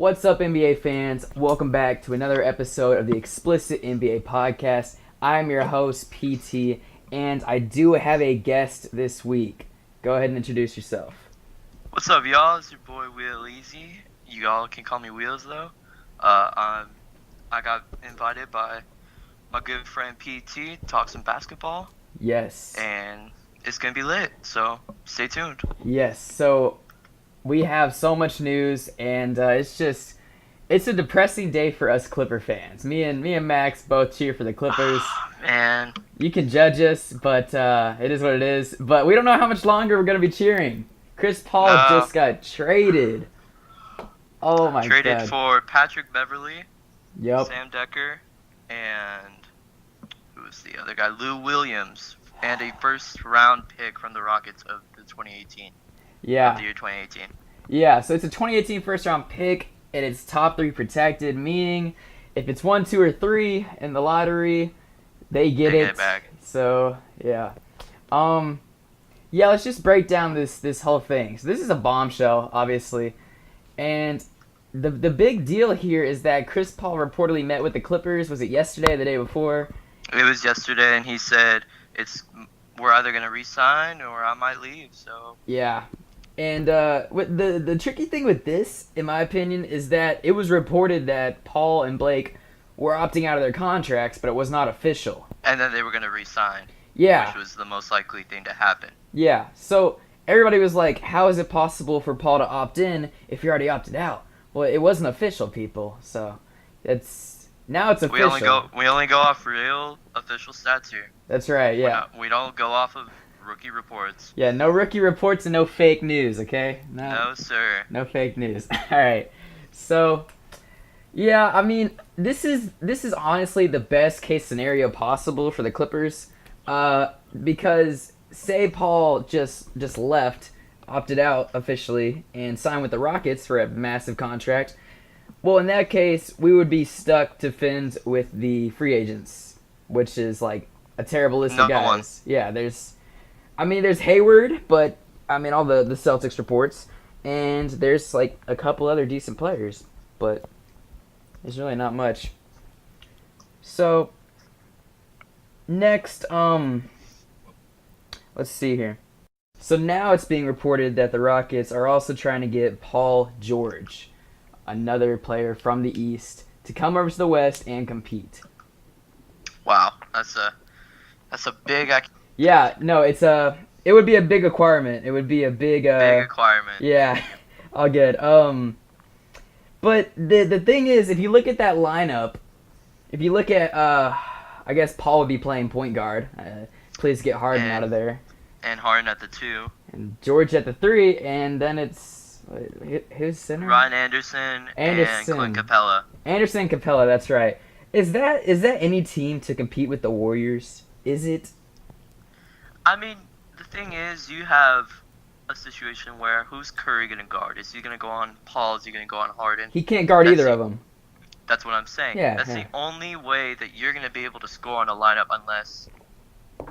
What's up, NBA fans? Welcome back to another episode of the Explicit NBA podcast. I'm your host, PT, and I do have a guest this week. Go ahead and introduce yourself. What's up, y'all? It's your boy Will Easy. You all can call me Wheels, though. I got invited by my good friend PT to talk some basketball. Yes. And it's going to be lit, so stay tuned. Yes, so we have so much news, and it's a depressing day for us Clipper fans. Me and Max both cheer for the Clippers. Man. You can judge us, but it is what it is. But we don't know how much longer we're going to be cheering. Chris Paul just got traded. Oh my god. Traded for Patrick Beverly, Yep. Sam Decker, and who was the other guy? Lou Williams, and a first-round pick from the Rockets of the 2018. Yeah. Of the year 2018. Yeah, so it's a 2018 first-round pick, and it's top 3 protected, meaning if it's 1, 2, or 3 in the lottery, they get it. Get it back. So, yeah. Yeah, let's just break down this whole thing. So this is a bombshell, obviously. And the big deal here is that Chris Paul reportedly met with the Clippers. Was it yesterday or the day before? It was yesterday, and he said we're either going to re-sign or I might leave. So Yeah. And the tricky thing with this, in my opinion, is that it was reported that Paul and Blake were opting out of their contracts, but it was not official. And then they were going to re-sign. Yeah. Which was the most likely thing to happen. Yeah. So everybody was like, how is it possible for Paul to opt in if he already opted out? Well, it wasn't official, people. So now it's official. We only go off real official stats here. That's right, yeah. We don't go off of rookie reports. Yeah, no rookie reports and no fake news, okay? No, sir. No fake news. All right. So, yeah, I mean, this is honestly the best case scenario possible for the Clippers, because say Paul just left, opted out officially, and signed with the Rockets for a massive contract. Well, in that case, we would be stuck to fins with the free agents, which is like a terrible list of guys. One. Yeah, there's Hayward, but I mean all the Celtics reports, and there's like a couple other decent players, but there's really not much. So next, let's see here. So now it's being reported that the Rockets are also trying to get Paul George, another player from the East, to come over to the West and compete. Wow, that's a big. Yeah, no, it would be a big acquirement. It would be a big acquirement. Yeah, all good. But the thing is, if you look at that lineup, if you look at I guess Paul would be playing point guard. Please get Harden out of there. And Harden at the 2. And George at the 3, and then it's who's center? Ryan Anderson and Clint Capella. Anderson and Capella, that's right. Is that any team to compete with the Warriors? Is it? I mean, the thing is, you have a situation where who's Curry going to guard? Is he going to go on Paul? Is he going to go on Harden? He can't guard either of them. That's what I'm saying. Yeah, That's the only way that you're going to be able to score on a lineup unless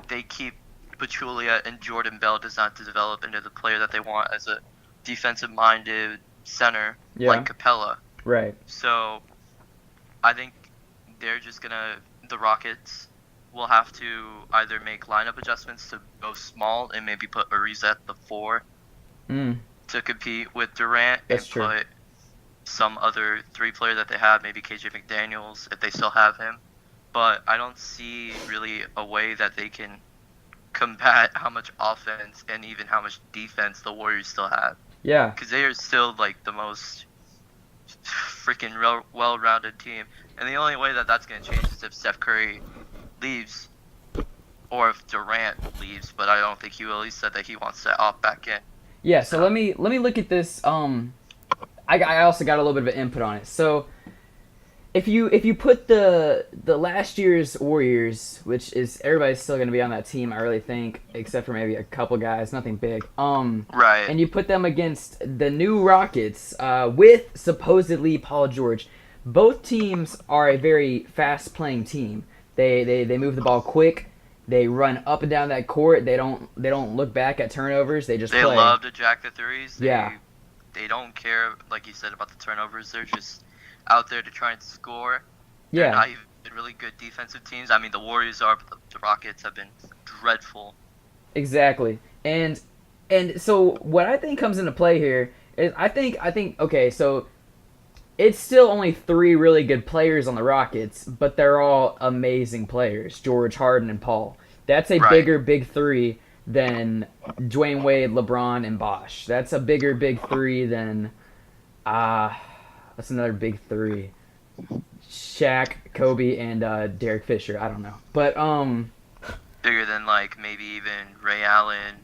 they keep Pachulia and Jordan Bell does not develop into the player that they want as a defensive-minded center like Capella. Right. So I think they're just going to – the Rockets – will have to either make lineup adjustments to go small and maybe put Ariza at the 4 to compete with Durant. That's true. Put some other 3 player that they have, maybe KJ McDaniels if they still have him. But I don't see really a way that they can combat how much offense and even how much defense the Warriors still have. Yeah. Because they are still like the most freaking well-rounded team. And the only way that that's going to change is if Steph Curry leaves or if Durant leaves, but I don't think he will. He said that he wants to opt back in. Yeah, so let me look at this. I also got a little bit of an input on it. So if you put the last year's Warriors, which is everybody's still going to be on that team, I really think, except for maybe a couple guys, nothing big. Right. And you put them against the new Rockets with supposedly Paul George. Both teams are a very fast-playing team. They move the ball quick. They run up and down that court. They don't look back at turnovers. They just play. They love to jack the threes. Yeah. they don't care, like you said, about the turnovers. They're just out there to try and score. They're Yeah, not even really good defensive teams. I mean, the Warriors are, but the Rockets have been dreadful. exactly. And so what I think comes into play here is I think okay, so it's still only three really good players on the Rockets, but they're all amazing players. George, Harden, and Paul. That's a Right. bigger big three than Dwayne Wade, LeBron, and Bosh. That's a bigger big three than that's another big three. Shaq, Kobe, and Derek Fisher. I don't know, but Bigger than like maybe even Ray Allen,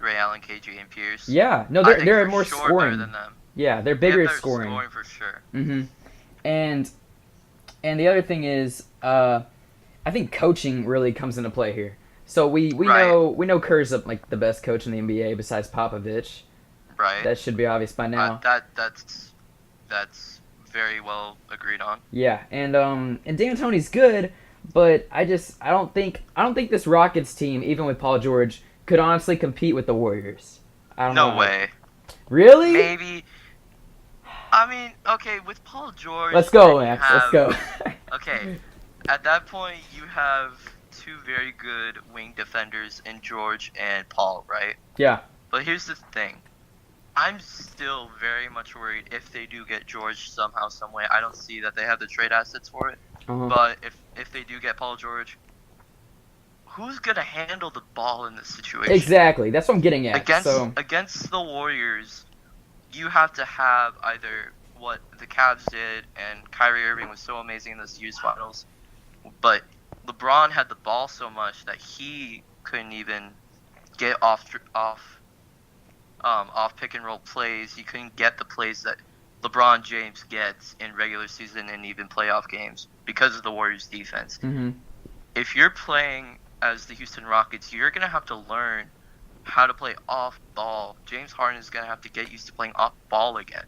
KG, and Pierce. yeah, no, I think they're for more sure better scoring. than them. Yeah, they're They have bigger better scoring. for sure. Mm-hmm. And the other thing is, I think coaching really comes into play here. So we Right. know Kerr's like the best coach in the NBA besides Popovich. Right. That should be obvious by now. That's very well agreed on. Yeah, and D'Antoni's good, but I don't think this Rockets team, even with Paul George, could honestly compete with the Warriors. I don't know. No way. Really? Maybe. I mean, okay, with Paul George. Let's go, you Max. Let's go. Okay, at that point you have two very good wing defenders in George and Paul, right? Yeah. But here's the thing. I'm still very much worried if they do get George somehow, some way. I don't see that they have the trade assets for it. Uh-huh. But if they do get Paul George, who's gonna handle the ball in this situation? Exactly. That's what I'm getting at. Against the Warriors, you have to have either what the Cavs did, and Kyrie Irving was so amazing in this year's finals, but LeBron had the ball so much that he couldn't even get off pick and roll plays. He couldn't get the plays that LeBron James gets in regular season and even playoff games because of the Warriors' defense. Mm-hmm. If you're playing as the Houston Rockets, you're gonna have to learn how to play off ball. James Harden is gonna have to get used to playing off ball again,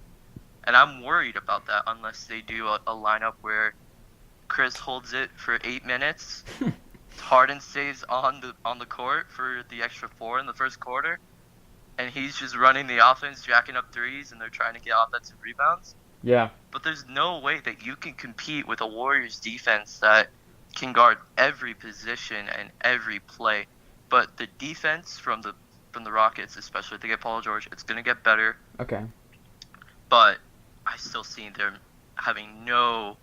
and I'm worried about that unless they do a lineup where Chris holds it for 8 minutes, Harden stays on the court for the extra 4 in the first quarter, and he's just running the offense, jacking up threes, and they're trying to get offensive rebounds. Yeah. But there's no way that you can compete with a Warriors defense that can guard every position and every play. But the defense from the Rockets, especially if they get Paul George, it's gonna get better. Okay. But I still see them having no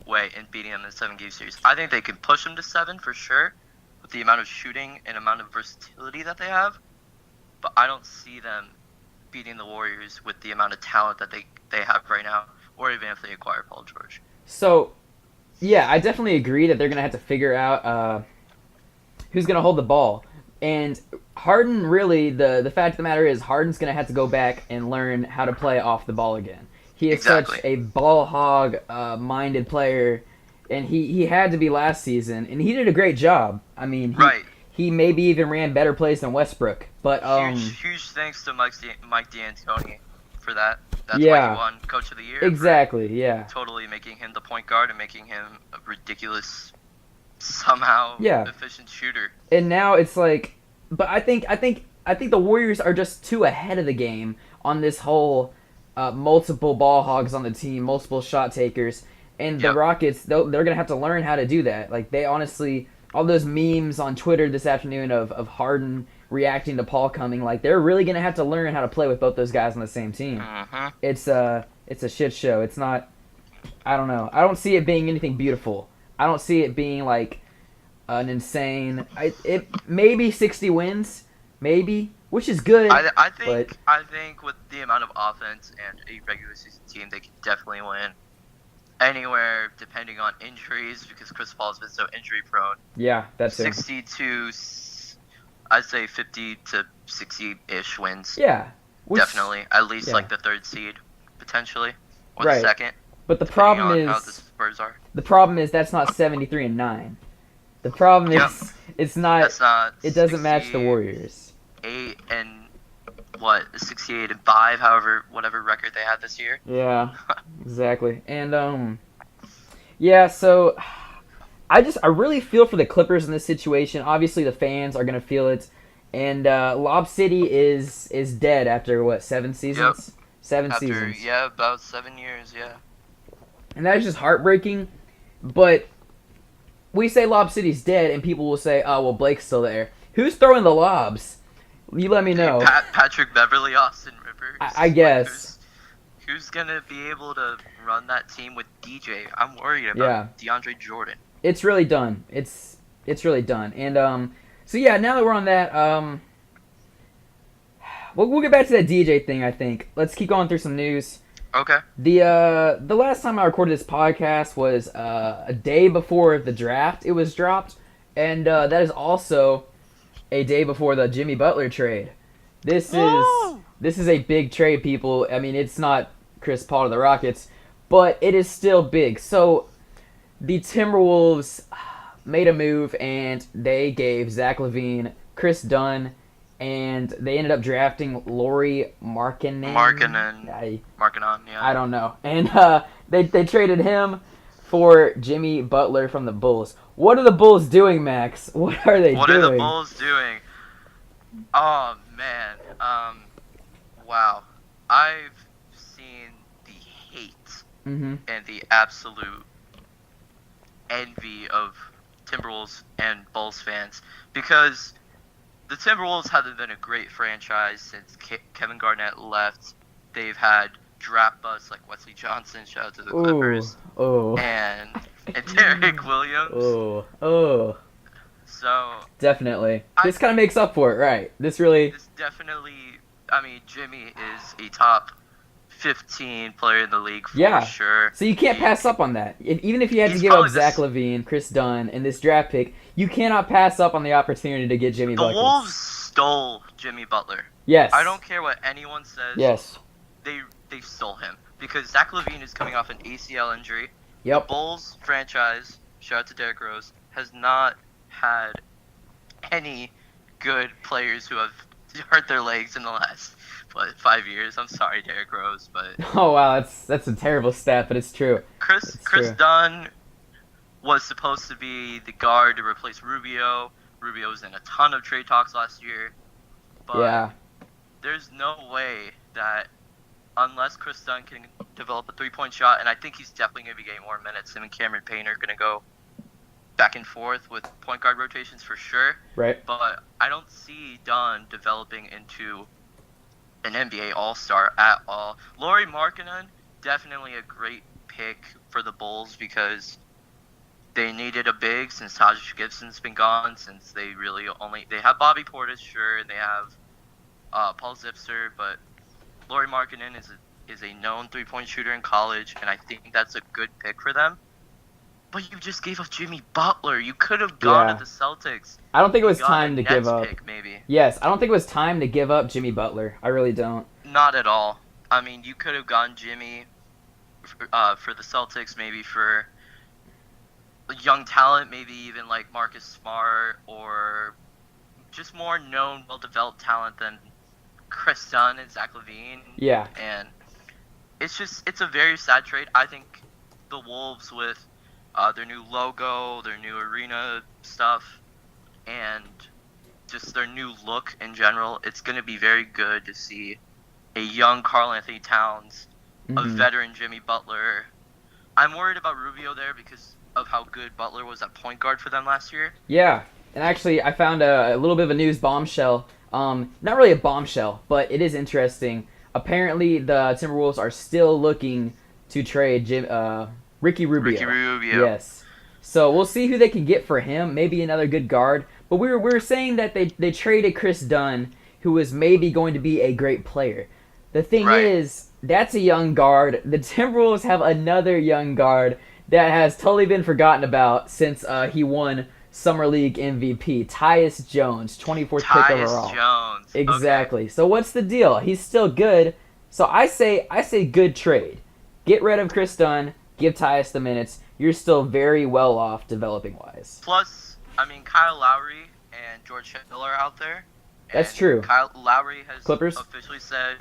way in beating them in a 7-game series. I think they can push them to 7 for sure, with the amount of shooting and amount of versatility that they have. But I don't see them beating the Warriors with the amount of talent that they have right now, or even if they acquire Paul George. So, yeah, I definitely agree that they're going to have to figure out who's going to hold the ball. And Harden, really, the fact of the matter is Harden's going to have to go back and learn how to play off the ball again. He is such a ball hog minded player, and he had to be last season, and he did a great job. I mean, he maybe even ran better plays than Westbrook. But huge thanks to Mike D'Antoni for that. That's why he won Coach of the Year. Exactly, yeah. Totally making him the point guard and making him a ridiculous, somehow efficient shooter. And now it's like, but I think the Warriors are just too ahead of the game on this whole multiple ball hogs on the team, multiple shot takers, and the Rockets they're gonna have to learn how to do that. Like they honestly, all those memes on Twitter this afternoon of Harden reacting to Paul coming, like they're really gonna have to learn how to play with both those guys on the same team. Uh-huh. It's a shit show. It's not. I don't know. I don't see it being anything beautiful. I don't see it being like an insane. It maybe 60 wins, maybe, which is good. I think with the amount of offense and a regular season team, they can definitely win anywhere depending on injuries because Chris Paul's been so injury prone. Yeah, that's 60 to, I'd say 50 to 60-ish wins. Yeah. Definitely. At least like the third seed, potentially. Or the second. But the problem is how the Spurs are. The problem is that's not 73-9. The problem is it's not. That's not. It doesn't match the Warriors. 8 and 68-5, however, whatever record they had this year. Yeah, exactly. And so I really feel for the Clippers in this situation. Obviously, the fans are gonna feel it, and Lob City is dead after 7 seasons. 7 After seasons. about 7 years, yeah. And that is just heartbreaking. But we say Lob City's dead, and people will say, "Oh, well, Blake's still there." Who's throwing the lobs? You let me know. Patrick Beverly, Austin Rivers. I Like guess. who's gonna be able to run that team with DJ? I'm worried about Yeah, DeAndre Jordan. it's really done. It's really done. And so yeah, now that we're on that, we'll get back to that DJ thing. I think let's keep going through some news. Okay. The last time I recorded this podcast was a day before the draft. It was dropped, and that is also a day before the Jimmy Butler trade. This is Woo! this is a big trade, people. I mean, it's not Chris Paul to the Rockets, but it is still big. So the Timberwolves made a move, and they gave Zach LaVine, Chris Dunn, and they ended up drafting Lauri Markkanen. Markkanen, yeah. I don't know. And they traded him for Jimmy Butler from the Bulls. What are the Bulls doing, Max? What are they What doing? are the Bulls doing? Oh man. Wow. I've seen the hate Mm-hmm. and the absolute envy of Timberwolves and Bulls fans because the Timberwolves haven't been a great franchise since Kevin Garnett left. They've had draft busts like Wesley Johnson, shout out to the Clippers, and Derrick Williams. Oh. So Definitely. This kind of makes up for it, right? This definitely. I mean, Jimmy is a top 15 player in the league for sure. So you can't pass up on that. Even if you had to give up Zach LaVine, Chris Dunn, and this draft pick, you cannot pass up on the opportunity to get Jimmy Butler. The Wolves stole Jimmy Butler. Yes. I don't care what anyone says. Yes. They stole him because Zach LaVine is coming off an ACL injury. Yep. The Bulls franchise, shout out to Derrick Rose, has not had any good players who have hurt their legs in the last 5 years. I'm sorry, Derrick Rose, but oh wow, that's a terrible stat, but it's true. Chris Dunn was supposed to be the guard to replace Rubio. Rubio was in a ton of trade talks last year, but there's no way that unless Chris Dunn can develop a three-point shot, and I think he's definitely going to be getting more minutes. Him and Cameron Payne are going to go back and forth with point guard rotations for sure. Right. But I don't see Dunn developing into an NBA All-Star at all. Lauri Markkanen, definitely a great pick for the Bulls because they needed a big since Taj Gibson's been gone, since they have Bobby Portis, sure, and they have Paul Zipser, but Lauri Markkanen is a known three-point shooter in college, and I think that's a good pick for them. But you just gave up Jimmy Butler. You could have gone to the Celtics. I don't think it was time to give up. Pick, maybe. Yes, I don't think it was time to give up Jimmy Butler. I really don't. Not at all. I mean, you could have gone Jimmy for the Celtics, maybe for young talent, maybe even like Marcus Smart, or just more known, well-developed talent than Chris Dunn and Zach LaVine. Yeah. And it's a very sad trade. I think the Wolves with their new logo, their new arena stuff, and just their new look in general, it's going to be very good to see a young Karl Anthony Towns, a veteran Jimmy Butler. I'm worried about Rubio there because of how good Butler was at point guard for them last year. Yeah, and actually I found a little bit of a news bombshell. Not really a bombshell, but it is interesting. Apparently the Timberwolves are still looking to trade Ricky Rubio. Yes. So we'll see who they can get for him. Maybe another good guard. But we were saying that they traded Chris Dunn, who was maybe going to be a great player. The thing is, that's a young guard. The Timberwolves have another young guard that has totally been forgotten about since he won Summer League MVP. Tyus Jones, 24th pick overall. Tyus Jones. Exactly. Okay. So what's the deal? He's still good. So I say good trade. Get rid of Chris Dunn. Give Tyus the minutes. You're still very well off developing wise. Plus, I mean, Kyle Lowry and George Hill are out there. That's true. Kyle Lowry has Clippers officially said,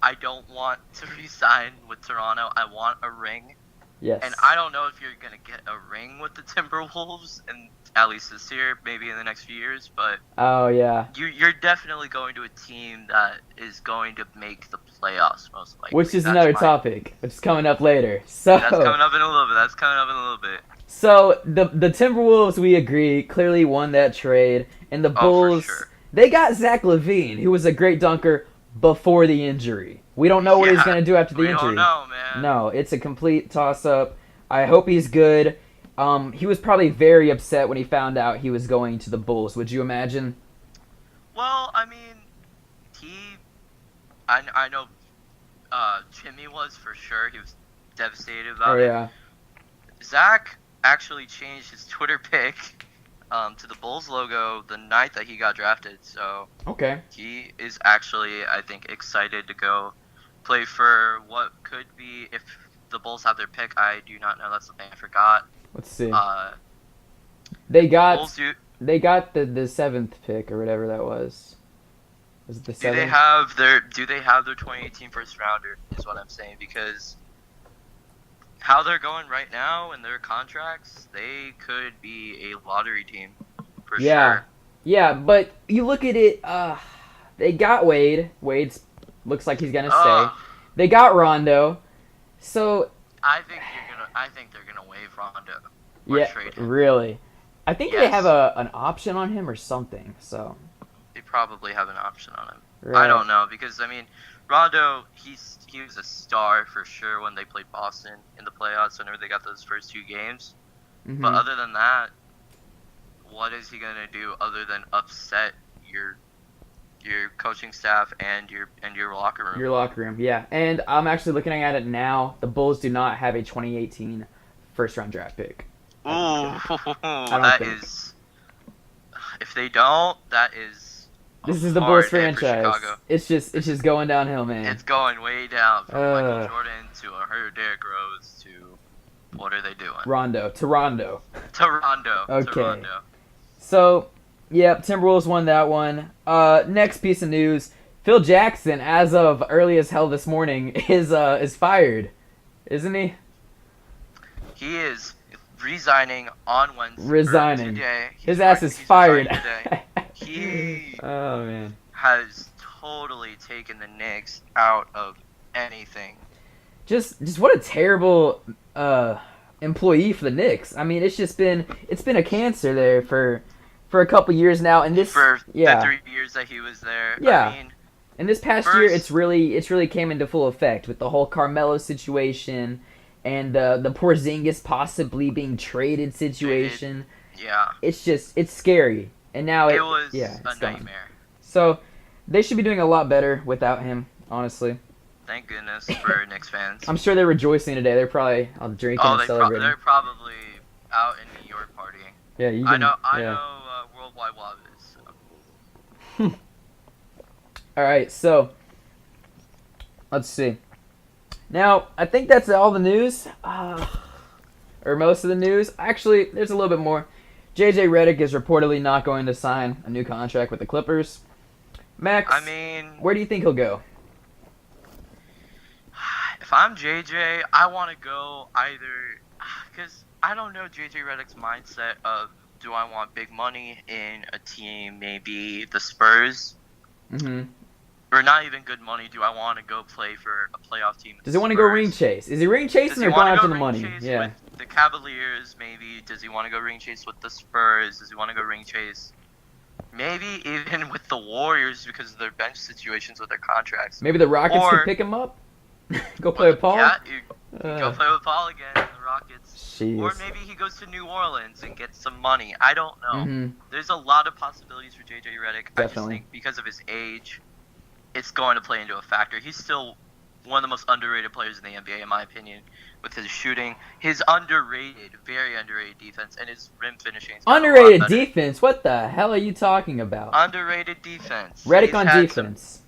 I don't want to re-sign with Toronto. I want a ring. And Yes. I don't know if you're gonna get a ring with the Timberwolves, and at least this year, maybe in the next few years. But Oh yeah. you're definitely going to a team that is going to make the playoffs most Which likely. is That's another my. topic, which is coming up later. That's So, coming up in a little bit. That's coming up in a little bit. the Timberwolves, we agree, clearly won that trade, and the Oh, for Bulls, sure. they got Zach LaVine, who was a great dunker before the injury. We don't know what he's Yeah, gonna do after the we don't injury. know, man. No, it's a complete toss up. I hope he's good. He was probably very upset when he found out he was going to the Bulls. Would you imagine? Well, I mean, he. I know. Jimmy was for sure. He was devastated Oh about it. yeah. Zach actually changed his Twitter pic to the Bulls logo the night that he got drafted. So Okay. he is actually, I think, excited to go play for what could be, if the Bulls have their pick. I do not know. That's something I forgot. Let's see. Uh, They got Bulls do. they got the seventh pick or whatever that was. Was it the Do they seventh? have their 2018 first rounder? Is what I'm saying, because how they're going right now and their contracts, they could be a lottery team for Yeah. sure. Yeah, but you look at it. They got Wade. Wade's looks like he's gonna Uh, stay. They got Rondo. So I think they're gonna waive Rondo or yeah, trade him. really. I think they Yes. have an option on him or something. So They probably have an option on him. right. I don't know, because I mean, Rondo, he was a star for sure when they played Boston in the playoffs. Whenever they got those first two games, Mhm. but other than that, what is he gonna do other than upset your coaching staff and your locker room? Your locker room, yeah. And I'm actually looking at it now. The Bulls do not have a 2018 first round draft pick. Ooh, think. is. If they don't, that is. This is the hard Bulls hit for franchise. Chicago. It's just going downhill, man. It's going way down from Michael Uh. Jordan to a hurt Derrick Rose to what are they doing? Rondo to Rondo. Toronto. Okay. Toronto. So, yep, Timberwolves won that one. Next piece of news: Phil Jackson, as of early as hell this morning, is fired, isn't he? He is resigning on Wednesday. Resigning. Today. His ass is He's fired. resigning today. He Oh man. has totally taken the Knicks out of anything. Just what a terrible employee for the Knicks. I mean, it's been a cancer there for a couple years now, and this For yeah. the 3 years that he was there. Yeah. I mean, And this past First- year, it's really came into full effect with the whole Carmelo situation and the Porzingis possibly being traded situation. yeah. It's scary, and now It was yeah, a it's gone. nightmare. So they should be doing a lot better without him, honestly. Thank goodness for Knicks fans. I'm sure they're rejoicing today. They're probably all drinking and celebrating. They're probably out in New York partying. Yeah, you I can, know yeah. Worldwide Wab is. So. All right, so let's see. Now, I think that's all the news, or most of the news. Actually, there's a little bit more. JJ Redick is reportedly not going to sign a new contract with the Clippers. Max, I mean, where do you think he'll go? if I'm JJ, I want to go either because I don't know JJ Redick's mindset of, do I want big money in a team, maybe the Spurs, Mm-hmm. or not even good money? Do I want to go play for a playoff team? with Does the he want to go Spurs? ring chase? Is he ring Does chasing he or want going to after go the ring money? chase Yeah. with the Cavaliers? Maybe. Does he want to go ring chase with the Spurs? Does he want to go ring chase? Maybe even with the Warriors because of their bench situations with their contracts. Maybe the Rockets Or- could pick him up. Go play with Paul. Yeah, go play with Paul again in the Rockets. Jeez. Or maybe he goes to New Orleans and gets some money. I don't know. Mhm. There's a lot of possibilities for JJ Redick. I just Definitely. think because of his age, it's going to play into a factor. He's still one of the most underrated players in the NBA, in my opinion, with his shooting, his very underrated defense, and his rim finishing. is gotten a lot Underrated better. defense? What the hell are you talking about? Underrated defense. Redick He's on had some- defense.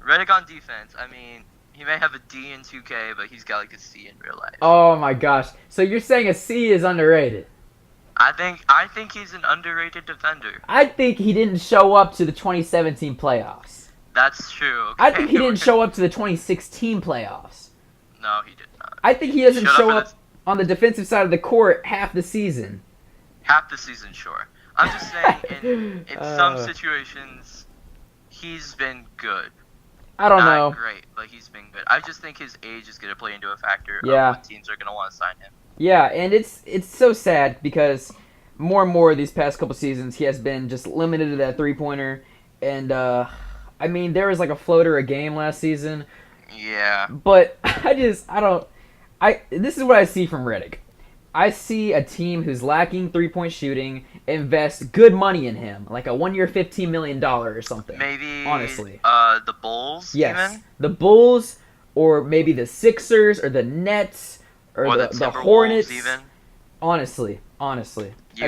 Redick on defense. I mean, he may have a D in 2K, but he's got like a C in real life. Oh my gosh. So you're saying a C is underrated? I think he's an underrated defender. I think he didn't show up to the 2017 playoffs. That's true. I think he didn't show up to the 2016 playoffs. No, he did not. I think he doesn't Showed up show for up on the defensive side of the court half the season. Half the season, sure. I'm just saying, in some situations, he's been good. I don't Not know. great, but he's been good. I just think his age is going to play into a factor Yeah. of what teams are going to want to sign him. Yeah, and it's so sad because more and more these past couple seasons he has been just limited to that 3-pointer, and I mean there was like a floater a game last season, Yeah. but I don't. This is what I see from Riddick. I see a team who's lacking 3-point shooting invest good money in him, like a 1-year $15 million or something. Maybe honestly, the Bulls. yes, Even? the Bulls or maybe the Sixers or the Nets or the Timberwolves Hornets. even. Honestly, He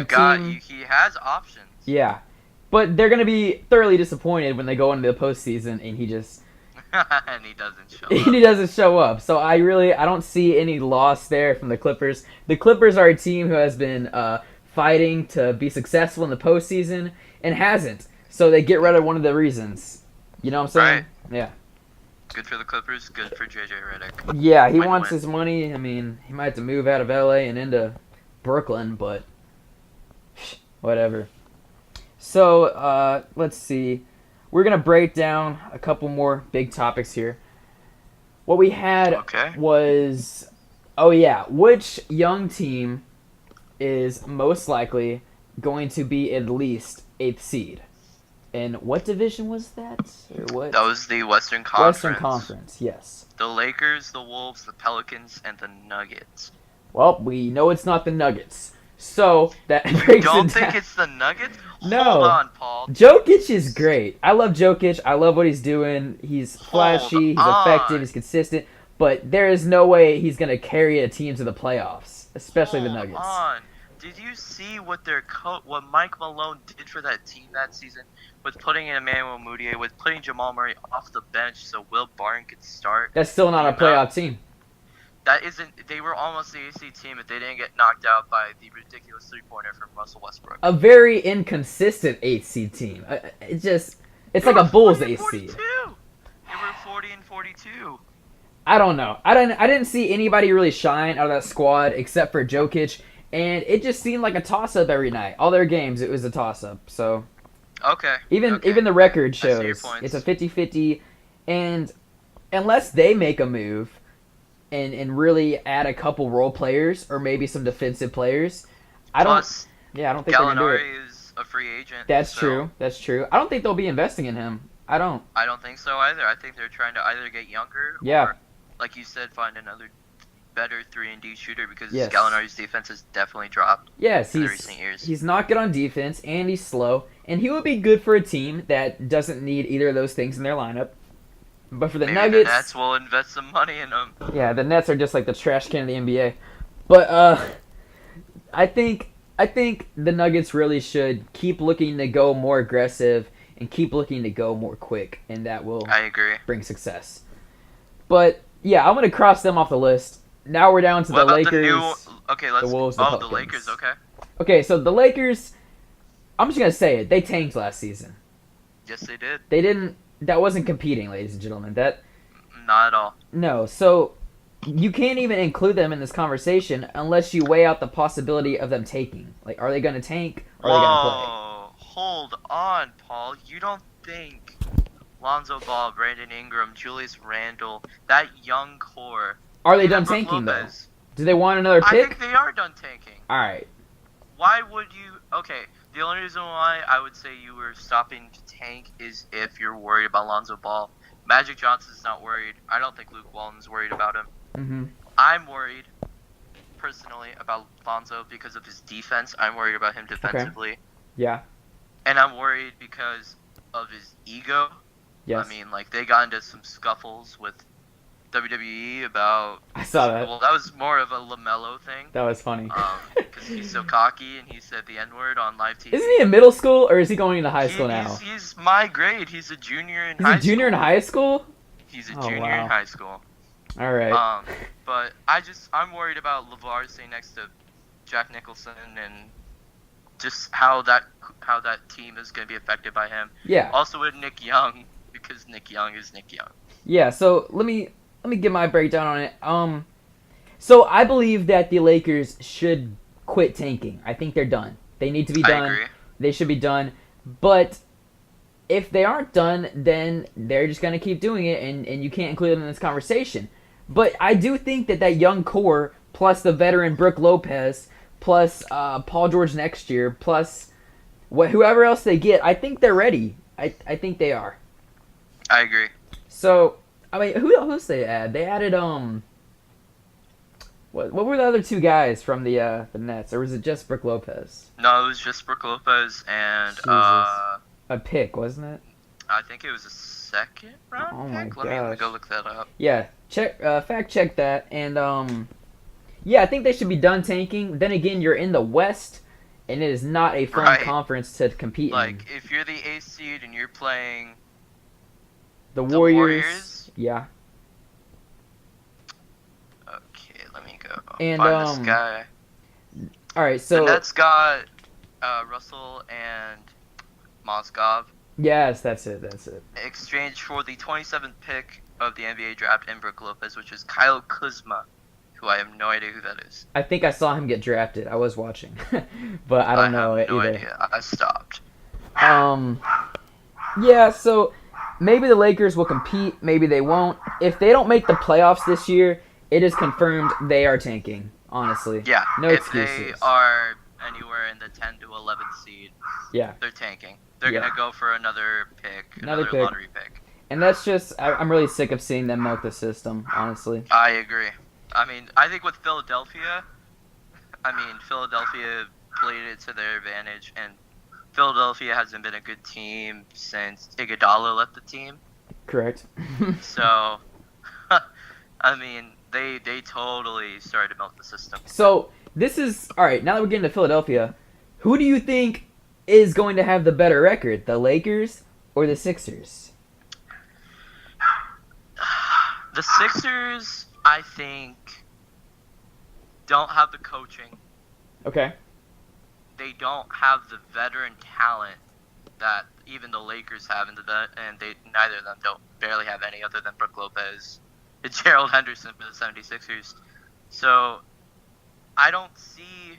has options. Yeah, but they're gonna be thoroughly disappointed when they go into the postseason and he just and he doesn't show up. he doesn't show up. So I don't see any loss there from the Clippers. The Clippers are a team who has been fighting to be successful in the postseason and hasn't. So they get rid of one of the reasons. You know what I'm saying? Right. Yeah. Good for the Clippers. Good for JJ Redick. Yeah, he Win-win. wants his money. I mean, he might have to move out of LA and into Brooklyn, but whatever. So let's see. We're gonna break down a couple more big topics here. What we had was, which young team is most likely going to be at least 8th seed? And what division was that? Or what? That was the Western Conference. Western Conference, yes. The Lakers, the Wolves, the Pelicans, and the Nuggets. Well, we know it's not the Nuggets. So that breaks Don't it down. think it's the Nuggets? No. Hold on, Paul. Jokic is great. I love Jokic. I love what he's doing. He's flashy. He's effective. He's consistent. But there is no way he's going to carry a team to the playoffs, especially the Nuggets. On. Did you see what what Mike Malone did for that team that season with putting in Emmanuel Mudiay, with putting Jamal Murray off the bench so Will Barton could start? That's still not a playoff team. That isn't. They were almost the AC team if they didn't get knocked out by the ridiculous 3-pointer from Russell Westbrook. A very inconsistent 8th seed team. It's like a Bulls 8th seed. They were 40 and 42. I don't know. I didn't see anybody really shine out of that squad except for Jokic, and it just seemed like a toss-up every night. All their games, it was a toss-up. So okay. Even the record I see your shows points. it's a 50-50, and unless they make a move and really add a couple role players or maybe some defensive players, I don't think they're gonna do it. Gallinari is a free agent. That's so true. I don't think they'll be investing in him. I don't think so either. I think they're trying to either get younger or, like you said, find another better 3-and-D shooter because Gallinari's defense has definitely dropped in the recent years. He's not good on defense and he's slow, and he would be good for a team that doesn't need either of those things in their lineup. But for the Nuggets, the Nets will invest some money in them. Yeah, the Nets are just like the trash can of the NBA. But I think the Nuggets really should keep looking to go more aggressive and keep looking to go more quick, and that will bring success. But yeah, I'm gonna cross them off the list. Now we're down to the Lakers. The Wolves, the Lakers. Okay. Okay, so the Lakers. I'm just gonna say it. They tanked last season. Yes, they did. They didn't. That wasn't competing, ladies and gentlemen. Not at all. No, so you can't even include them in this conversation unless you weigh out the possibility of them taking. Like, are they going to tank or are they going to play? Hold on, Paul. You don't think Lonzo Ball, Brandon Ingram, Julius Randle, that young core... Are they done tanking, though? Do they want another pick? I think they are done tanking. All right. Why would you... Okay, the only reason why I would say you were stopping to tank is if you're worried about Lonzo Ball. Magic Johnson's not worried. I don't think Luke Walton's worried about him. Mm-hmm. I'm worried, personally, about Lonzo because of his defense. I'm worried about him defensively. Okay. Yeah. And I'm worried because of his ego. Yes. I mean, like, they got into some scuffles with WWE about... I saw that. Well, that was more of a LaMelo thing. That was funny. Because he's so cocky and he said the N-word on live TV. Isn't he in middle school or is he going into high school now? He's my grade. He's a junior in high school. He's a junior in high school? He's a junior in high school. All right. But I'm worried about LeVar sitting next to Jack Nicholson and just how that team is going to be affected by him. Yeah. Also with Nick Young, because Nick Young is Nick Young. Yeah, so let me get my breakdown on it. So I believe that the Lakers should quit tanking. I think they're done. They need to be I done. agree. They should be done. But if they aren't done, then they're just going to keep doing it, and you can't include them in this conversation. But I do think that that young core, plus the veteran Brooke Lopez, plus Paul George next year, plus whoever else they get, I think they're ready. I think they are. I agree. So, I mean, who else they add? They added what were the other two guys from the Nets, or was it just Brooke Lopez? No, it was just Brooke Lopez and Jesus, a pick, wasn't it? I think it was a second round Oh my pick. Let me gosh. go look that up. Yeah, fact check that, and yeah, I think they should be done tanking. Then again, you're in the West, and it is not a fun Right. conference to compete in. Like, if you're the eighth seed and you're playing The the Warriors, Warriors? yeah, Okay, let me go And, find this guy. all right, The so Nets got Russell and Mozgov yes, that's it. exchanged for the 27th pick of the NBA draft in Brook Lopez, which is Kyle Kuzma, who I have no idea who that is. I think I saw him get drafted. I was watching, but I don't know have it no either. idea. I stopped. Yeah, so maybe the Lakers will compete, maybe they won't. If they don't make the playoffs this year, it is confirmed they are tanking, honestly. Yeah, No if excuses. they are anywhere in the 10 to 11th seed, Yeah. they're tanking. They're Yeah. going to go for another pick, Another another pick. lottery pick. And that's just, I'm really sick of seeing them milk the system, honestly. I agree. I mean, I think with Philadelphia played it to their advantage, and Philadelphia hasn't been a good team since Iguodala left the team. Correct. So, I mean, they totally started to milk the system. So, this is, alright, now that we're getting to Philadelphia, who do you think is going to have the better record, the Lakers or the Sixers? The Sixers, I think, don't have the coaching. Okay. They don't have the veteran talent that even the Lakers have, and neither of them barely have any other than Brooke Lopez and Gerald Henderson for the 76ers. So I don't see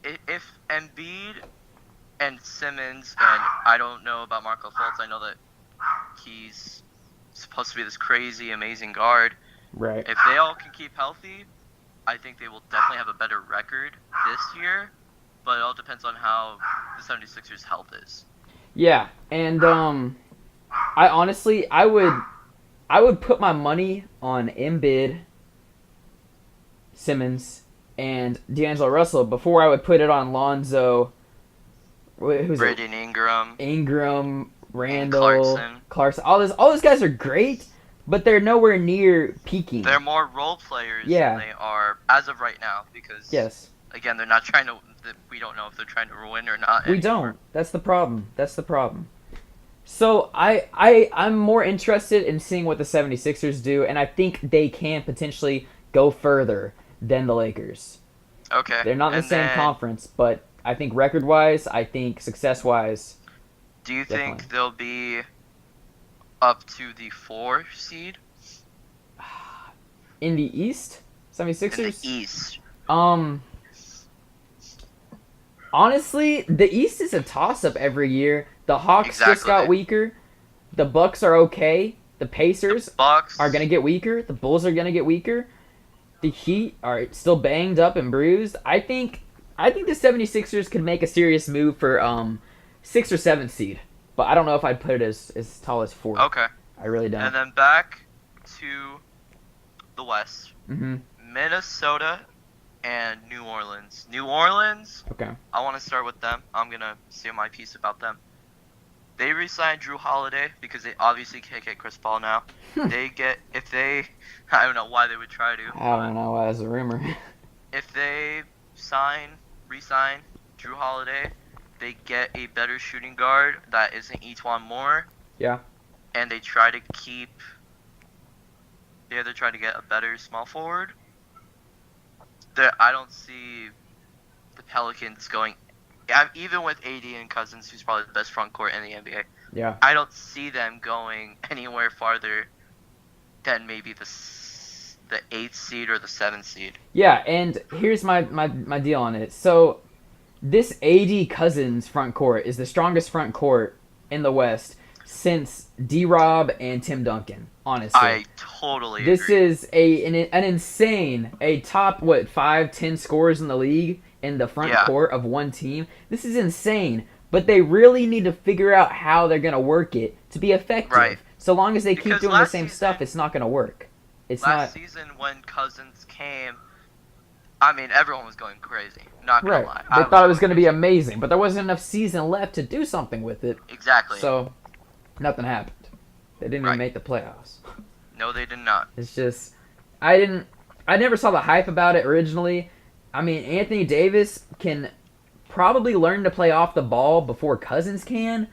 if Embiid and Simmons, and I don't know about Marco Fultz. I know that he's supposed to be this crazy, amazing guard. Right. If they all can keep healthy, I think they will definitely have a better record this year. But it all depends on how the 76ers' health is. Yeah, and I honestly, I would put my money on Embiid, Simmons, and D'Angelo Russell before I would put it on Lonzo. Who's Braden Ingram. Ingram, Randall, Clarkson. All those guys are great, but they're nowhere near peaking. They're more role players Yeah. than they are as of right now, because Yes. again, they're not trying to. We don't know if they're trying to win or not. We don't. That's the problem. So I'm more interested in seeing what the 76ers do, and I think they can potentially go further than the Lakers. Okay. They're not in the same conference, but I think record-wise, I think success-wise. Do you Definitely. think they'll be up to the 4 seed In the East, 76ers? in the East? Honestly, the East is a toss-up every year. The Hawks just got Exactly. weaker. The Bucks are okay. The Pacers Bucks are going to get weaker. The Bulls are going to get weaker. The Heat are still banged up and bruised. I think the 76ers could make a serious move for 6th or 7th seed. But I don't know if I'd put it as tall as 4. Okay. I really don't. And then back to the West. Mm-hmm. Minnesota and New Orleans. New Orleans, Okay. I want to start with them. I'm going to say my piece about them. They re-signed Drew Holiday because they obviously can't get Chris Paul now. I don't know why they would try to. I don't know why that's a rumor. If they re-sign Drew Holiday, they get a better shooting guard that isn't Etwan Moore. Yeah. And they try to get a better small forward. I don't see the Pelicans going, even with AD and Cousins, who's probably the best front court in the NBA. Yeah. I don't see them going anywhere farther than maybe the the 8th seed or the 7th seed. Yeah, and here's my deal on it. So this AD Cousins front court is the strongest front court in the West since D-Rob and Tim Duncan. Honestly, I totally this agree. is an insane, a top 5-10 scorers in the league in the front Yeah, court of one team. This is insane, but they really need to figure out how they're gonna work it to be right. effective. So long as they keep Because doing the same stuff, it's not gonna work. It's last not season when Cousins came, I mean, everyone was going crazy. Not gonna right. lie, They I thought it was going gonna be crazy. amazing, but there wasn't enough season left to do something with it. Exactly. So nothing happened. They didn't even Right. make the playoffs. No, they did not. It's just I never saw the hype about it originally. I mean, Anthony Davis can probably learn to play off the ball before Cousins can,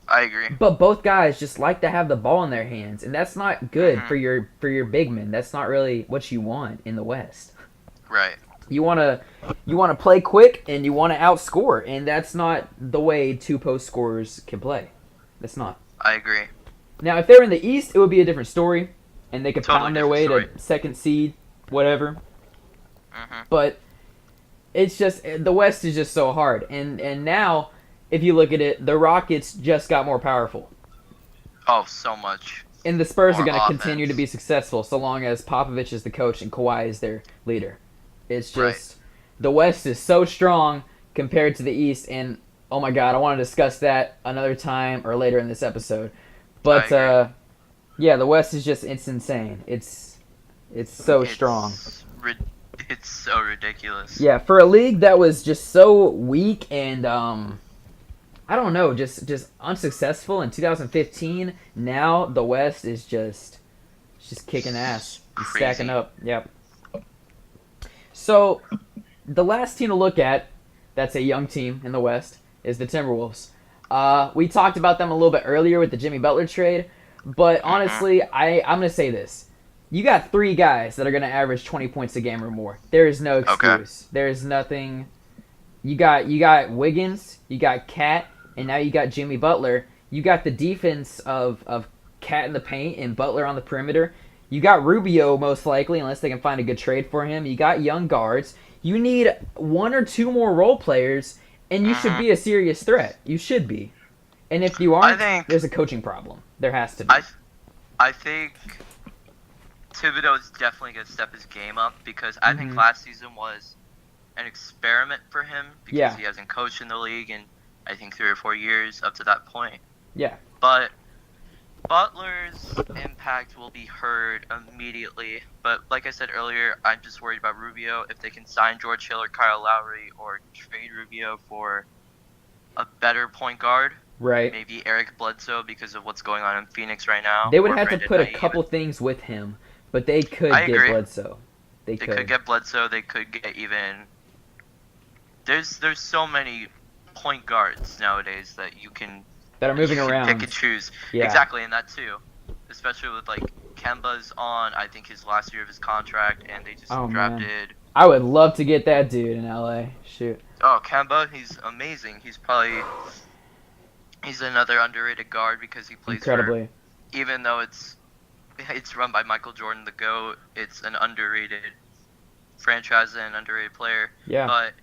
I agree. but both guys just like to have the ball in their hands, and that's not good Mhm. for your big men. That's not really what you want in the West. Right. You want to play quick and you want to outscore, and that's not the way two post scorers can play. That's not. I agree. Now, if they're in the East, it would be a different story, and they could Totally pound their way different to second seed, whatever. Mhm. But it's just the West is just so hard, and now if you look at it, the Rockets just got more powerful, Oh, so much. and the Spurs are More going to offense. continue to be successful so long as Popovich is the coach and Kawhi is their leader. It's just the West is so strong compared to the East, and oh my God, I want to discuss that another time or later in this episode. But I agree. yeah, the West is just it's insane. It's so strong. It's so ridiculous. Yeah, for a league that was just so weak and I don't know, just unsuccessful in 2015. Now the West is just kicking ass, and Crazy. stacking up. Yep. So the last team to look at, that's a young team in the West, is the Timberwolves. We talked about them a little bit earlier with the Jimmy Butler trade, but honestly, I'm gonna say this: you got three guys that are gonna average 20 points a game or more. There is no excuse. Okay. There's nothing. You got Wiggins, you got Cat, and now you got Jimmy Butler. You got the defense of Cat in the paint and Butler on the perimeter. You got Rubio most likely, unless they can find a good trade for him. You got young guards. You need one or two more role players, and you should be a serious threat. You should be. And if you aren't, there's a coaching problem. There has to be. I think Thibodeau's definitely going to step his game up because I think last season was an experiment for him because he hasn't coached in the league in, I think, 3 or 4 years up to that point. Yeah. But Butler's impact will be heard immediately. But like I said earlier, I'm just worried about Rubio. If they can sign George Hill or Kyle Lowry or trade Rubio for a better point guard, Right. maybe Eric Bledsoe because of what's going on in Phoenix right now. They would or have to Brandon put a Knight couple even. things with him, but they could I get agree. Bledsoe. They They could. could get Bledsoe. They could get even. There's so many point guards nowadays that you can that are moving you can around. pick and choose. Yeah. Exactly, and that too, especially with like Kemba's on. I think his last year of his contract, and they just Oh, man. drafted. I would love to get that dude in LA. Shoot. Oh, Kemba, he's amazing. He's another underrated guard because he plays Incredibly. for, even though it's run by Michael Jordan, the GOAT. It's an underrated franchise and an underrated player. Yeah. But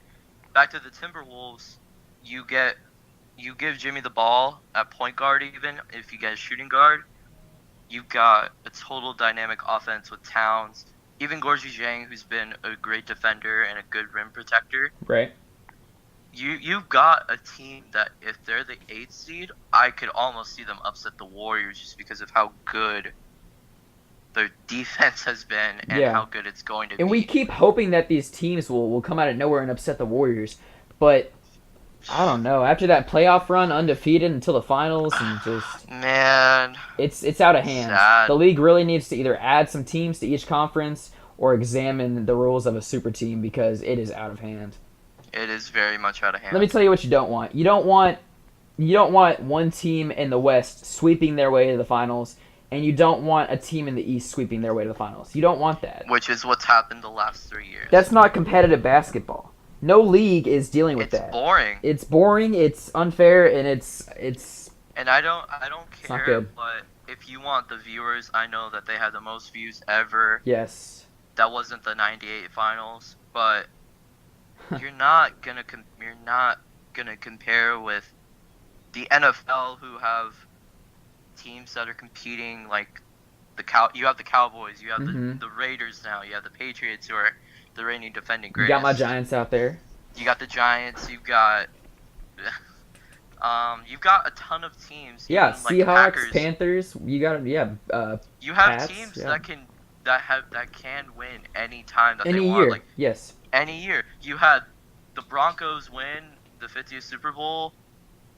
back to the Timberwolves, you give Jimmy the ball at point guard. Even if you get a shooting guard, you've got a total dynamic offense with Towns. Even Gorgie Zhang, who's been a great defender and a good rim protector. Right. You've got a team that if they're the 8th seed, I could almost see them upset the Warriors just because of how good their defense has been and how good it's going to be. And we keep hoping that these teams will come out of nowhere and upset the Warriors, but I don't know. After that playoff run, undefeated until the finals, and just Man, it's out of hand. sad. The league really needs to either add some teams to each conference or examine the rules of a super team because it is out of hand. It is very much out of hand. Let me tell you what you don't want. You don't want one team in the West sweeping their way to the finals, and you don't want a team in the East sweeping their way to the finals. You don't want that. Which is what's happened the last 3 years. That's not competitive basketball. No league is dealing with that. It's boring. It's boring, it's unfair, and it's And I don't not care good. what if you want the viewers, I know that they had the most views ever. Yes. That wasn't the '98 finals, but you're not gonna compare with the NFL, who have teams that are competing like you have the Cowboys, you have Mm-hmm. the Raiders now, you have the Patriots, who are the reigning defending You got my greatest. Giants out there. You got the Giants, you've got a ton of teams, Yeah, even like the Seahawks, Packers. Panthers. You got You have Pats. teams Yeah. that can win any time that they Any want. year. Like Yes. any year. You had the Broncos win the 50th Super Bowl,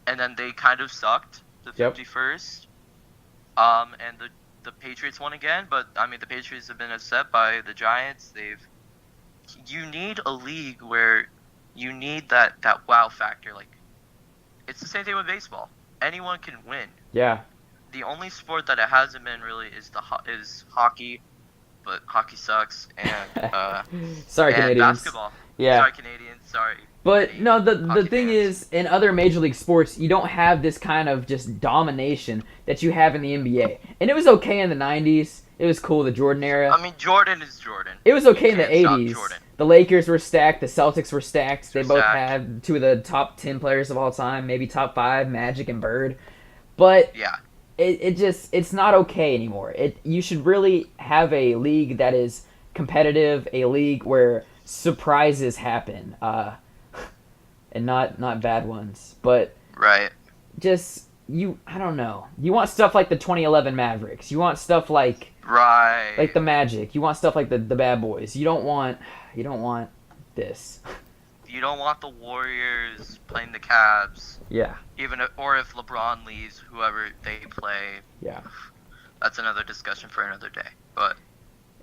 and then they kind of sucked the Yep. 51st. And the Patriots won again, but I mean the Patriots have been upset by the Giants. You need a league where you need that wow factor. Like it's the same thing with baseball. Anyone can win. Yeah. The only sport that it hasn't been really is hockey, but hockey sucks, and Sorry, and Canadians. basketball. Yeah. Sorry, Canadians. Sorry. But Any no, the hockey thing fans. is, in other major league sports, you don't have this kind of just domination that you have in the NBA. And it was okay in the '90s. It was cool, the Jordan era. I mean, Jordan is Jordan. It was okay in the can't stop '80s. Jordan. The Lakers were stacked. The Celtics were stacked. They Were both stacked. had two of the top 10 players of all time, maybe top 5, Magic and Bird. But Yeah. it's not okay anymore. You should really have a league that is competitive, a league where surprises happen, and not bad ones. But Right. just I don't know. You want stuff like the 2011 Mavericks. You want stuff like Right. the Magic. You want stuff like the Bad Boys. You don't want this. You don't want the Warriors playing the Cavs. Yeah. Or if LeBron leaves, whoever they play. Yeah. That's another discussion for another day. But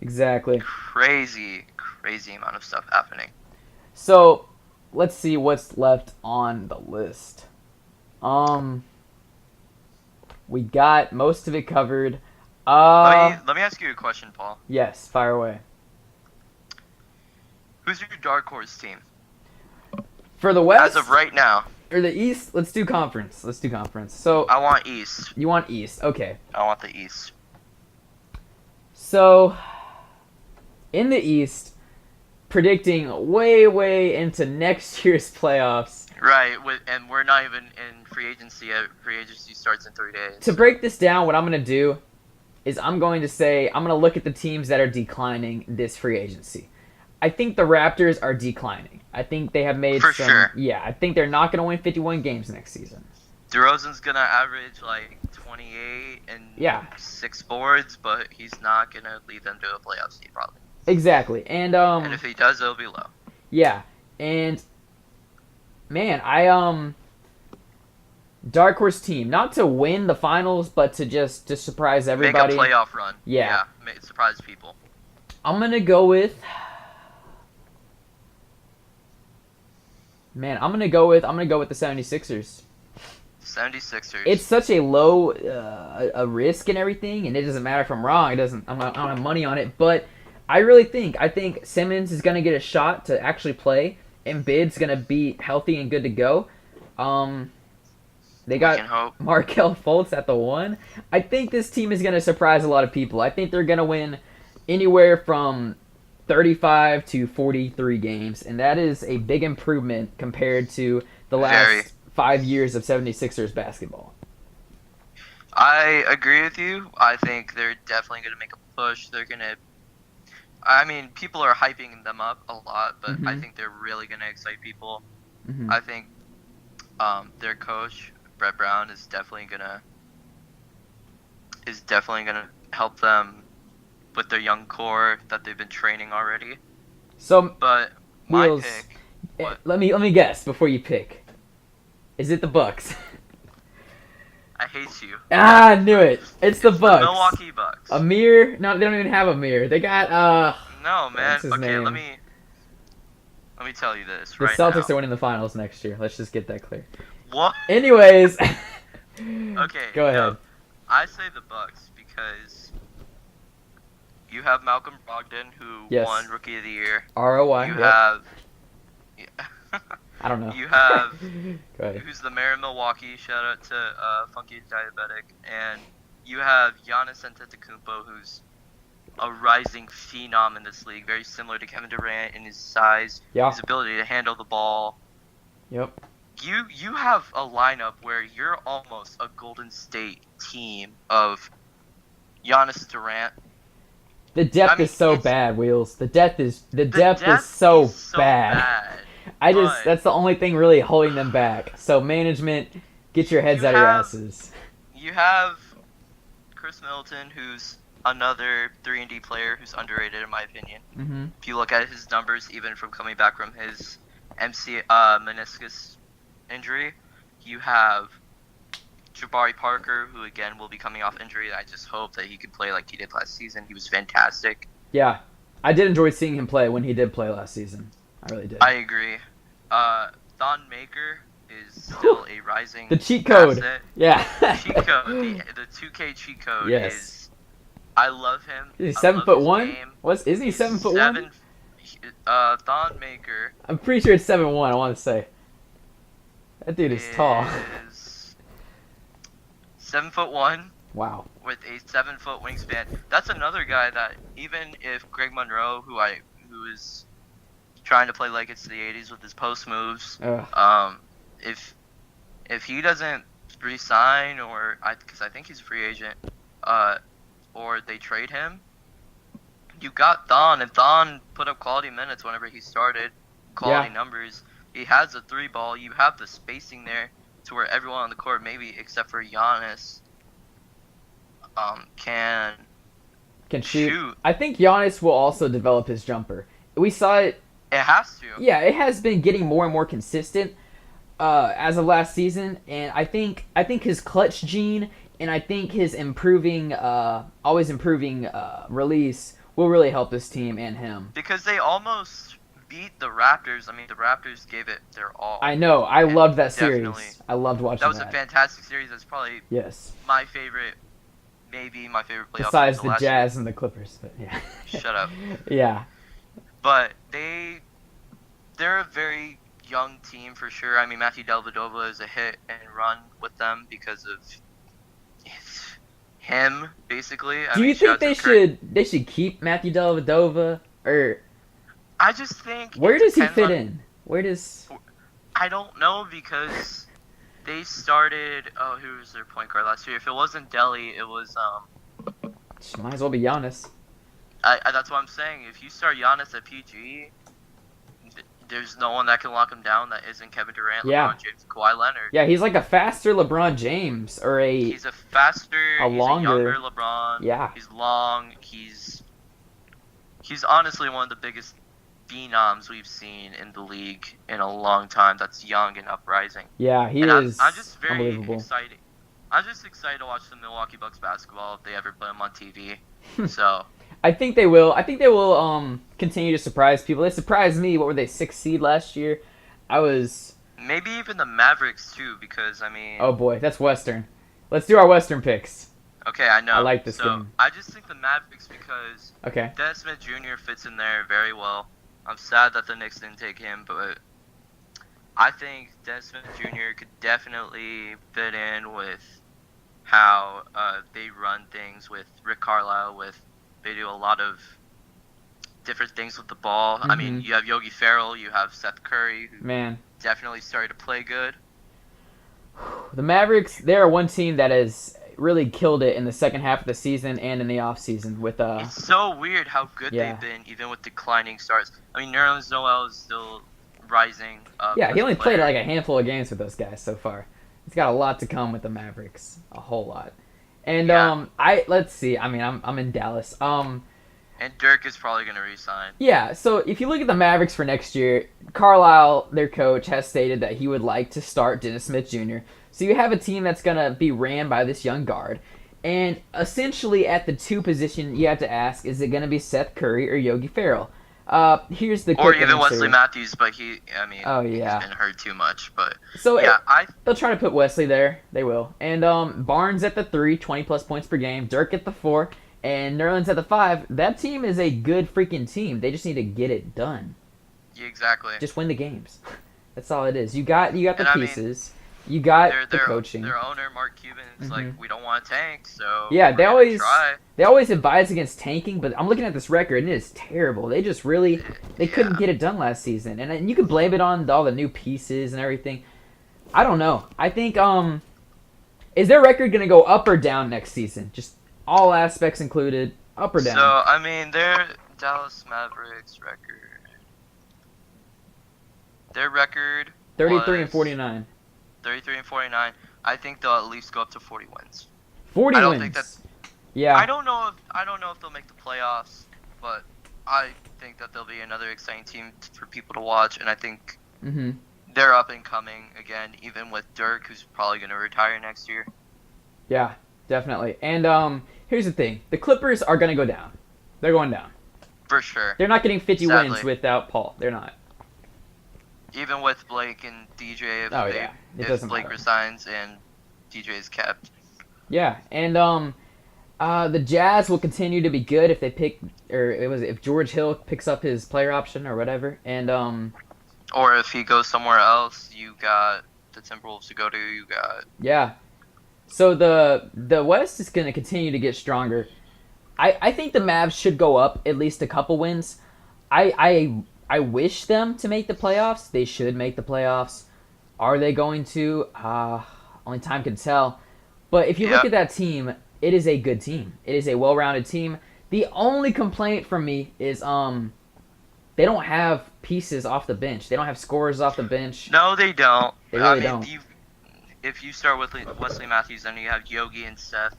Exactly. crazy amount of stuff happening. So, let's see what's left on the list. We got most of it covered. Let me ask you a question, Paul. Yes, fire away. Who's your dark horse team For the West as of right now? or the East, let's do conference. So, I want East. you want East. Okay. I want the East. So, in the East, predicting way into next year's playoffs. Right, and we're not even in free agency yet. Free agency starts in 3 days. To break this down, what I'm going to do is I'm going to look at the teams that are declining this free agency. I think the Raptors are declining. I think they have made For some... sure. Yeah, I think they're not going to win 51 games next season. DeRozan's gonna average like 28 and Yeah. 6 boards, but he's not gonna lead them to a playoff seed probably. Exactly. And And if he does, it'll be low. yeah. And man, dark horse team, not to win the finals, but to surprise everybody. Make a playoff run. Yeah. Surprise people. I'm going to go with I'm going to go with the 76ers. 76ers. It's such a low a risk and everything, and it doesn't matter if I'm wrong. I don't have money on it, but I think Simmons is gonna get a shot to actually play, and Embiid's gonna be healthy and good to go. They We can got hope. Markelle Fultz at the 1. I think this team is gonna surprise a lot of people. I think they're gonna win anywhere from 35 to 43 games, and that is a big improvement compared to the last Very. 5 years of 76ers basketball. I agree with you. I think they're definitely gonna make a push. I mean, people are hyping them up a lot, but I Mhm. think they're really gonna excite people. Mhm. I think their coach Brett Brown is definitely gonna help them with their young core that they've been training already. So, But my Wheels, pick, let me guess before you pick. Is it the Bucks? I hate you. I knew it. It's the The Bucks. Milwaukee Bucks. Amir? No, they don't even have Amir. They got No, man. what's his Okay, name? let me tell you this the right Celtics now. are winning the finals next year. Let's just get that clear. What? Anyways, Okay. Go ahead. No, I say the Bucks because you have Malcolm Brogdon, who Yes. won Rookie of the Year. ROI. You Yep. have. I don't know. You have Go ahead. who's the mayor of Milwaukee? Shout out to Funky Diabetic, and you have Giannis Antetokounmpo, who's a rising phenom in this league, very similar to Kevin Durant in his size, Yeah. his ability to handle the ball. Yep. You have a lineup where you're almost a Golden State team of Giannis Durant. The depth is so bad, Wheels. The depth is so bad. That's the only thing really holding them back. So management, get your heads out of your asses. You have Chris Middleton, who's another 3-and-D player who's underrated in my opinion. Mm-hmm. If you look at his numbers, even from coming back from his meniscus injury, you have Jabari Parker, who again will be coming off injury. I just hope that he could play like he did last season. He was fantastic. Yeah, I did enjoy seeing him play when he did play last season. I really did. I agree. Thon Maker is still a rising the cheat code. Asset. Yeah. The cheat code. The 2K cheat code is. I love him. Is he 7'1"? Isn't he 7'1"? Thon Maker. I'm pretty sure it's 7'1". I want to say. That dude is tall. 7'1". Wow. With a 7-foot wingspan. That's another guy that even if Greg Monroe, who is trying to play like it's the 80s with his post moves, if he doesn't resign because I think he's a free agent, or they trade him, you got Thon, and Thon put up quality minutes whenever he started, quality numbers. He has a 3-ball. You have the spacing there to where everyone on the court, maybe except for Giannis, can shoot. I think Giannis will also develop his jumper. We saw it. It has to. Yeah, it has been getting more and more consistent as of last season, and I think his clutch gene and I think his always improving release will really help this team and him. Because they almost beat the Raptors. I mean, the Raptors gave it their all. I know. I loved that series. I loved watching that. That was a fantastic series. That's probably my favorite. Maybe my favorite playoff. Besides the Jazz and the Clippers, but yeah. Shut up. Yeah. But they're a very young team for sure. I mean, Matthew Dellavedova is a hit and run with them because of him, basically. Do you think they should keep Matthew Dellavedova, or? I just think. Where does he fit in? I don't know, because they started. Oh, who was their point guard last year? If it wasn't Delly, it was Might as well be Giannis. That's what I'm saying. If you start Giannis at PG, there's no one that can lock him down that isn't Kevin Durant, LeBron James, Kawhi Leonard. Yeah, he's like a faster LeBron James, or he's a younger LeBron. Yeah. He's long. He's honestly one of the biggest phenoms we've seen in the league in a long time. That's young and uprising. Yeah, he is. I'm just very unbelievable. excited. I'm just excited to watch the Milwaukee Bucks basketball if they ever put them on TV. So. I think they will. I think they will continue to surprise people. They surprised me. What were they, 6th seed last year? Maybe even the Mavericks too, because I mean. Oh boy, that's Western. Let's do our Western picks. Okay, I know. I like this game. I just think the Mavericks because Dennis Smith Jr. fits in there very well. I'm sad that the Knicks didn't take him, but I think Dennis Smith Jr. could definitely fit in with how they run things with Rick Carlisle. They do a lot of different things with the ball. Mm-hmm. I mean, you have Yogi Ferrell, you have Seth Curry, who definitely started to play good. The Mavericks, they're one team that has really killed it in the second half of the season and in the offseason with It's so weird how good they've been, even with declining starts. I mean, Nerlens Noel is still rising up. Yeah, he only played like a handful of games with those guys so far. He's got a lot to come with the Mavericks, a whole lot. And let's see. I mean, I'm in Dallas. And Dirk is probably going to resign. Yeah. So if you look at the Mavericks for next year, Carlisle, their coach, has stated that he would like to start Dennis Smith Jr. So you have a team that's going to be ran by this young guard, and essentially at the 2 position, you have to ask: is it going to be Seth Curry or Yogi Ferrell? Here's the or even Wesley Matthews, but he's been hurt too much. But so they'll try to put Wesley there. They will, and Barnes at the 3, 20+ points per game. Dirk at the 4, and Nerlens at the 5. That team is a good freaking team. They just need to get it done. Yeah, exactly. Just win the games. That's all it is. You got the pieces. You got Their the their coaching. their owner Mark Cuban's like, Hmm. we don't want to tank, so Yeah, we're gonna try. they always advise against tanking, but I'm looking at this record and it is terrible. They just really they couldn't Yeah. get it done last season, and you could blame it on all the new pieces and everything. I don't know. I think is their record gonna go up or down next season? Just all aspects included, up or down? So I mean, their Dallas Mavericks record. Their record 33 and was 49. 33 and 49. I think they'll at least go up to 40 wins. 40 I don't wins. think that. Yeah. I don't know if they'll make the playoffs, but I think that they'll be another exciting team for people to watch, and I think Mhm. they're up and coming again, even with Dirk, who's probably going to retire next year. Yeah, definitely. And here's the thing: the Clippers are gonna go down. They're going down. For sure. They're not getting 50 Sadly. wins without Paul. They're not. Even with Blake and DJ, Oh, yeah. It if doesn't Blake matter. resigns and DJ is kept. Yeah, and the Jazz will continue to be good if they pick, or it was if George Hill picks up his player option or whatever. And Or if he goes somewhere else, you got the Timberwolves to go to. You got yeah, so the West is gonna continue to get stronger. I think the Mavs should go up at least a couple wins. I wish them to make the playoffs. They should make the playoffs. Are they going to? Only time can tell. But if you look Yep. at that team, it is a good team. It is a well-rounded team. The only complaint from me is they don't have pieces off the bench. They don't have scorers off the bench. no, they don't. They really I mean, don't. if you start with Wesley Matthews, then you have Yogi and Seth.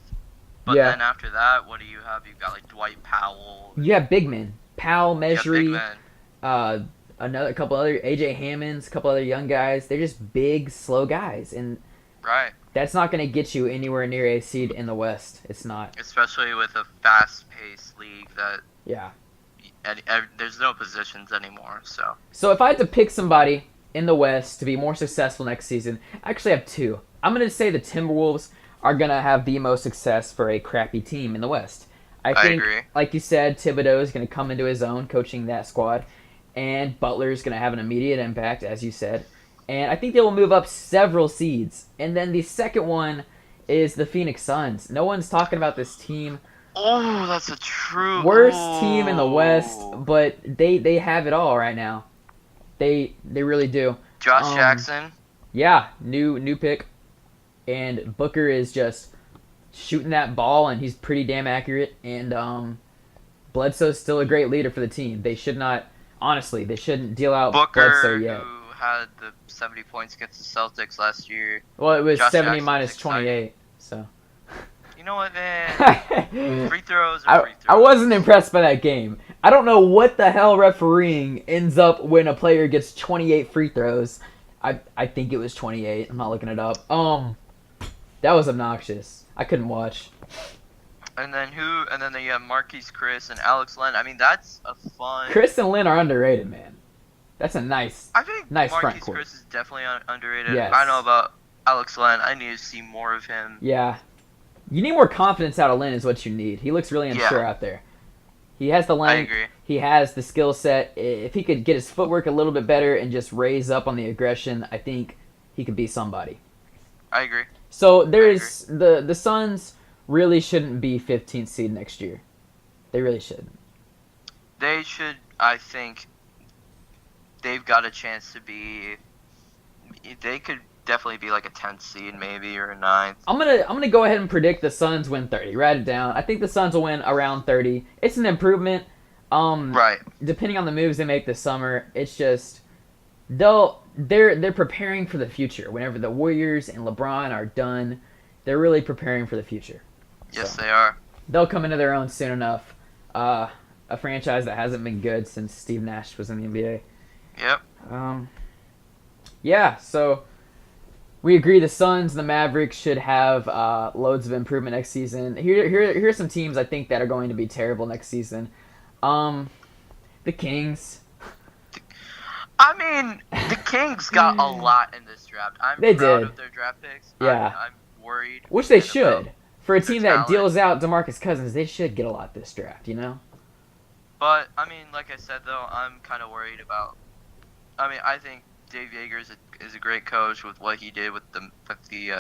But Yeah. then after that, what do you have? You've got like Dwight Powell. You have big men. Powell, You got big Mejri, men. another couple other AJ Hammonds, a couple other young guys. They're just big, slow guys, and Right. that's not going to get you anywhere near a seed in the West. It's not. Especially with a fast-paced league that Yeah. there's no positions anymore. So So if I had to pick somebody in the West to be more successful next season, I actually have two. I'm going to say the Timberwolves are going to have the most success for a crappy team in the West. I think, agree. like you said, Thibodeau is going to come into his own coaching that squad, and Butler is going to have an immediate impact, as you said. And I think they will move up several seeds. And then the second one is the Phoenix Suns. No one's talking about this team. Oh, that's a true Worst team in the West, Ooh. but they have it all right now. They really do. Josh Jackson. Yeah, new pick, and Booker is just shooting that ball, and he's pretty damn accurate. And Bledsoe's still a great leader for the team. They should not, honestly, they shouldn't deal out Bledsoe Booker, yet. who had the 70 points against the Celtics last year. Well, it was Josh 70 Jackson's minus exciting. 28, so. You know what, man? Free throws are free throws. I wasn't impressed by that game. I don't know what the hell refereeing ends up when a player gets 28 free throws. I think it was 28. I'm not looking it up. That was obnoxious. I couldn't watch. And then who? And then you have Marquise Chris and Alex Len. I mean, that's a fun. Chris and Lynn are underrated, man. That's a nice. I think Nice front Marquise court. Chris is definitely underrated. Yes. I know about Alex Len. I need to see more of him. Yeah. You need more confidence out of Lynn is what you need. He looks really unsure out there. He has the I length. agree. He has the skill set. If he could get his footwork a little bit better and just raise up on the aggression, I think he could be somebody. I agree. So there's the Suns really shouldn't be 15th seed next year. They really shouldn't. They should. I think they've got a chance to be. They could definitely be like a 10th seed, maybe, or a 9th. I'm gonna go ahead and predict the Suns win 30. Write it down. I think the Suns will win around 30. It's an improvement. Right. Depending on the moves they make this summer, it's just they're preparing for the future. Whenever the Warriors and LeBron are done, they're really preparing for the future. Yes, So, they are. they'll come into their own soon enough. A franchise that hasn't been good since Steve Nash was in the NBA. Yep. Yeah, so we agree the Suns and the Mavericks should have loads of improvement next season. Here are some teams I think that are going to be terrible next season. The Kings. I mean, the Kings got a lot in this draft. I'm They proud did. of their draft picks. Yeah. I'm worried. Which they about should. For a team that talent. deals out DeMarcus Cousins, they should get a lot this draft, you know? But, I mean, like I said, though, I'm kind of worried about. I mean, I think Dave Yeager is a great coach with what he did with the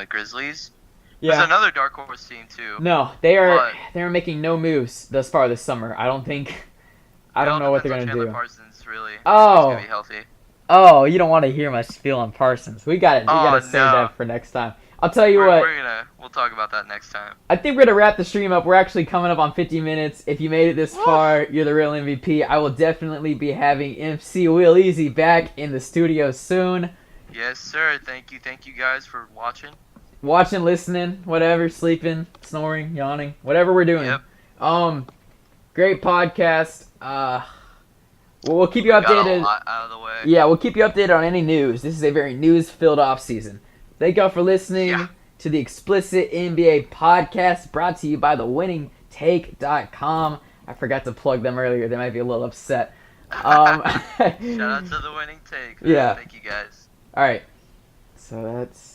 Grizzlies. Yeah. There's another dark horse team too. No, they're making no moves thus far this summer. I don't think. I It don't all know what they're depends on gonna Chandler do. Parsons, really. If he's Oh, gonna be healthy. oh, you don't want to hear my spiel on Parsons. We got it. We Oh gotta save no. that for next time. I'll tell you what. We'll talk about that next time. I think we're gonna wrap the stream up. We're actually coming up on 50 minutes. If you made it this far, you're the real MVP. I will definitely be having MC Will Easy back in the studio soon. Yes, sir. Thank you guys for watching. Watching, listening, whatever, sleeping, snoring, yawning, whatever we're doing. Yep. Great podcast. We'll keep you Got updated. a lot out of the way. Yeah, we'll keep you updated on any news. This is a very news-filled off season. Thank y'all for listening to the Explicit NBA podcast, brought to you by thewinningtake.com. I forgot to plug them earlier. They might be a little upset. Shout out to the Winning Take. Man. Yeah. Thank you guys. All right. So that's